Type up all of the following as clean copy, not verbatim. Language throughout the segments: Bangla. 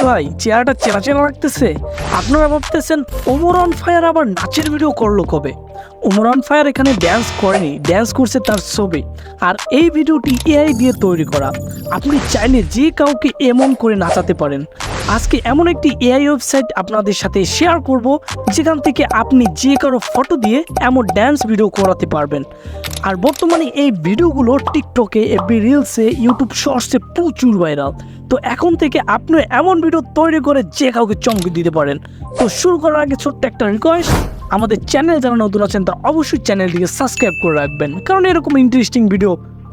ভাই চেহারাটা চেনা চেনা লাগতেছে। আপনারা ভাবতেছেন ওমর অন ফায়ার আবার নাচের ভিডিও করলো কবে? ওমর অন ফায়ার এখানে ড্যান্স করেনি, ড্যান্স করছে তার ছবি। আর এই ভিডিওটি এআই দিয়ে তৈরি করা। আপনি চাইলে যে কাউকে এমন করে নাচাতে পারেন। আজকে এমন একটি এআই ওয়েবসাইট আপনাদের সাথে শেয়ার করব যেখান থেকে আপনি যে কারো ফটো দিয়ে এমন ড্যান্স ভিডিও করাতে পারবেন। আর বর্তমানে এই ভিডিওগুলো টিকটকে, এফবি রিলসে, ইউটিউব শর্টসে প্রচুর ভাইরাল। তো এখন থেকে আপনি এমন ভিডিও তৈরি করে যে কাউকে চমকে দিতে পারেন। তো শুরু করার আগে ছোট্ট একটা রিকোয়েস্ট, আমাদের চ্যানেল যারা নতুন আছেন তারা অবশ্যই চ্যানেলটিকে সাবস্ক্রাইব করে রাখবেন, কারণ এরকম ইন্টারেস্টিং ভিডিও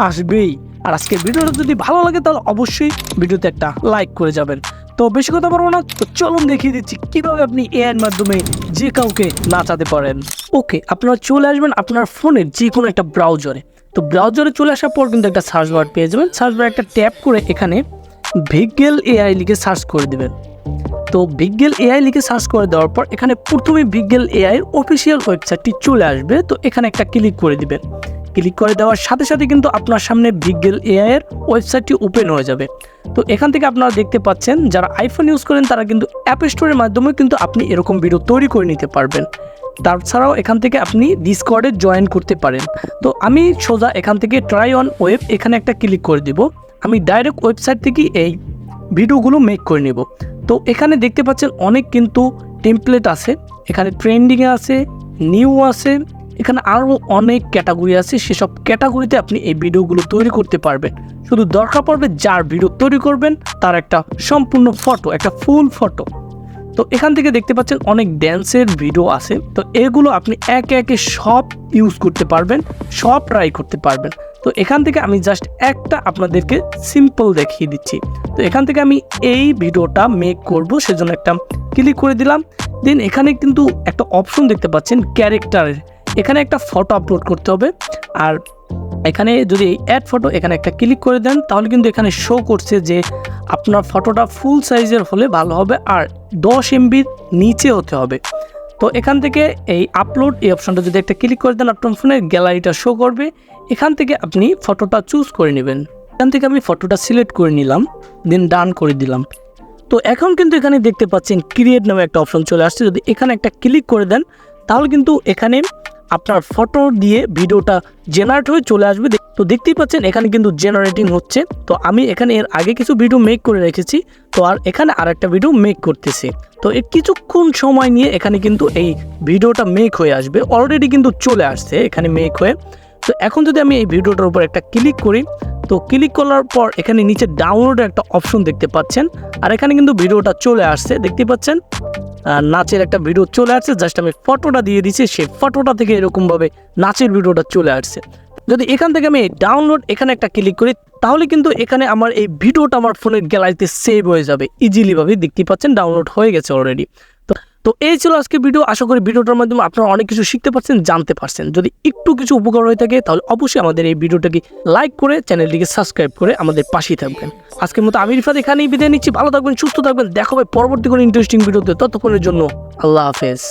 আসবেই। আর আজকের ভিডিওটা যদি ভালো লাগে তাহলে অবশ্যই ভিডিওতে একটা লাইক করে যাবেন। তো বেশি কথা বলবো না, তো চলুন দেখিয়ে দিচ্ছি কীভাবে আপনি এআইয়ের মাধ্যমে যে কাউকে নাচাতে পারেন। ওকে, আপনারা চলে আসবেন আপনার ফোনের যে কোনো একটা ব্রাউজারে। তো ব্রাউজারে চলে আসার পর কিন্তু একটা সার্চ বার পেয়ে যাবেন। সার্চ বার একটা ট্যাপ করে এখানে ভিগেল এআই লিখে সার্চ করে দেবেন। তো ভিগেল এআই লিখে সার্চ করে দেওয়ার পর এখানে প্রথমে ভিগেল এআই এর অফিসিয়াল ওয়েবসাইটটি চলে আসবে। তো এখানে একটা ক্লিক করে দিবেন। ক্লিক করে দেওয়ার সাথে সাথে কিন্তু আপনার সামনে ভিগেল এআই এর ওয়েবসাইটটি ওপেন হয়ে যাবে। তো এখান থেকে আপনারা দেখতে পাচ্ছেন যারা আইফোন ইউজ করেন তারা কিন্তু অ্যাপ স্টোরের মাধ্যমে কিন্তু আপনি এরকম ভিডিও তৈরি করে নিতে পারবেন। তাছাড়াও এখান থেকে আপনি ডিসকর্ডে জয়েন করতে পারেন। তো আমি সোজা এখান থেকে ট্রাই অন ওয়েব এখানে একটা ক্লিক করে দিব। আমি ডাইরেক্ট ওয়েবসাইট থেকে এই ভিডিওগুলো মেক করে নেব। তো এখানে দেখতে পাচ্ছেন অনেক কিন্তু টেমপ্লেট আছে, এখানে ট্রেন্ডিংয়ে আছে, নিউ আছে, এখানে আরও অনেক ক্যাটাগরি আছে। সেসব ক্যাটাগরিতে আপনি এই ভিডিওগুলো তৈরি করতে পারবেন। শুধু দরকার পড়বে যার ভিডিও তৈরি করবেন তার একটা সম্পূর্ণ ফটো, একটা ফুল ফটো। তো এখান থেকে দেখতে পাচ্ছেন অনেক ড্যান্সের ভিডিও আছে। তো এগুলো আপনি একে একে সব ইউজ করতে পারবেন, সব ট্রাই করতে পারবেন। তো এখান থেকে আমি জাস্ট একটা আপনাদেরকে সিম্পল দেখিয়ে দিচ্ছি। তো এখান থেকে আমি এই ভিডিওটা মেক করব, সেজন্য একটা ক্লিক করে দিলাম। দেন এখানে কিন্তু একটা অপশন দেখতে পাচ্ছেন ক্যারেক্টারের, এখানে একটা ফটো আপলোড করতে হবে। আর এখানে যদি অ্যাড ফটো এখানে একটা ক্লিক করে দেন তাহলে কিন্তু এখানে শো করছে যে আপনার ফটোটা ফুল সাইজের হলে ভালো হবে আর 10 MB নিচে হতে হবে। তো এখান থেকে এই আপলোড এই অপশনটা যদি একটা ক্লিক করে দেন আপনার ফোনের গ্যালারিটা শো করবে। এখান থেকে আপনি ফটোটা চুজ করে নেবেন। এখান থেকে আমি ফটোটা সিলেক্ট করে নিলাম, দেন ডান করে দিলাম। তো এখন কিন্তু এখানে দেখতে পাচ্ছেন ক্রিয়েট নামে একটা অপশন চলে আসছে। যদি এখানে একটা ক্লিক করে দেন তাহলে কিন্তু এখানে আপনার ফটো দিয়ে ভিডিওটা জেনারেট হয়ে চলে আসবে। তো দেখতেই পাচ্ছেন এখানে কিন্তু জেনারেটিং হচ্ছে। তো আমি এখানে এর আগে কিছু ভিডিও মেক করে রেখেছি, তো আর এখানে আরেকটা ভিডিও মেক করতেছি। তো এর কিছুক্ষণ সময় নিয়ে এখানে কিন্তু এই ভিডিওটা মেক হয়ে আসবে। অলরেডি কিন্তু চলে আসছে এখানে মেক হয়ে। তো এখন যদি আমি এই ভিডিওটার উপর একটা ক্লিক করি, তো ক্লিক করার পর এখানে নিচে ডাউনলোডের একটা অপশন দেখতে পাচ্ছেন। আর এখানে কিন্তু ভিডিওটা চলে আসছে, দেখতে পাচ্ছেন নাচের একটা ভিডিও চলে আসছে। জাস্ট আমি ফটোটা দিয়ে দিচ্ছি, সেই ফটোটা থেকে এরকমভাবে নাচের ভিডিওটা চলে আসছে। যদি এখান থেকে আমি ডাউনলোড এখানে একটা ক্লিক করি তাহলে কিন্তু এখানে আমার এই ভিডিওটা আমার ফোনের গ্যালারিতে সেভ হয়ে যাবে ইজিলিভাবে। দেখতে পাচ্ছেন ডাউনলোড হয়ে গেছে অলরেডি। তো এই ছিল আজকে ভিডিও। আশা করি ভিডিওটার মাধ্যমে আপনারা অনেক কিছু শিখতে পারছেন, জানতে পারছেন। যদি একটু কিছু উপকার হয়ে থাকে তাহলে অবশ্যই আমাদের এই ভিডিওটাকে লাইক করে চ্যানেলটিকে সাবস্ক্রাইব করে আমাদের পাশেই থাকবেন। আজকের মতো আমি রিফাত এখানেই বিদায় নিচ্ছি। ভালো থাকবেন, সুস্থ থাকবেন। দেখা হবে পরবর্তী কোনো ইন্টারেস্টিং ভিডিওতে। ততক্ষণের জন্য আল্লাহ হাফেজ।